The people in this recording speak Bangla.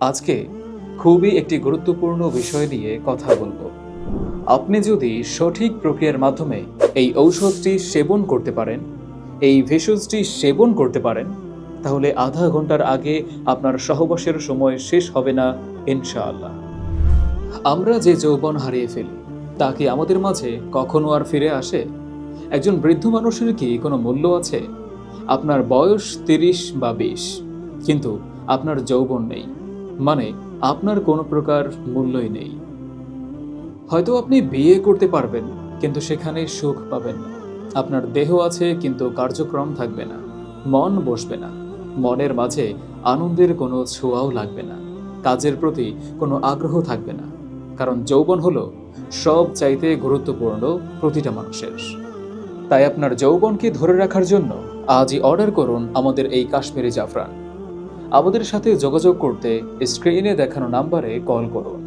আজকে খুবই একটি গুরুত্বপূর্ণ বিষয় নিয়ে কথা বলবো। আপনি যদি সঠিক প্রক্রিয়ার মাধ্যমে এই ঔষধটি সেবন করতে পারেন, এই ভেষজটি সেবন করতে পারেন, তাহলে আধা ঘন্টার আগে আপনার সহবাসের সময় শেষ হবে না ইনশাআল্লাহ। আমরা যে যৌবন হারিয়ে ফেলি তা কি আমাদের মাঝে কখনো আর ফিরে আসে? একজন বৃদ্ধ মানুষের কি কোনো মূল্য আছে? আপনার বয়স ৩০ বা ২০, কিন্তু আপনার যৌবন নেই, মানে আপনার কোনো প্রকার মূল্যই নেই। হয়তো আপনি বিয়ে করতে পারবেন, কিন্তু সেখানে সুখ পাবেন না। আপনার দেহ আছে কিন্তু কার্যক্রম থাকবে না, মন বসবে না, মনের মাঝে আনন্দের কোনো ছোঁয়াও লাগবে না, কাজের প্রতি কোনো আগ্রহ থাকবে না। কারণ যৌবন হলো সব চাইতে গুরুত্বপূর্ণ প্রতিটা মানুষের। তাই আপনার যৌবনকে ধরে রাখার জন্য আজই অর্ডার করুন আমাদের এই কাশ্মীরি জাফরান। আমাদের সাথে যোগাযোগ করতে স্ক্রিনে দেখানো নাম্বারে কল করুন।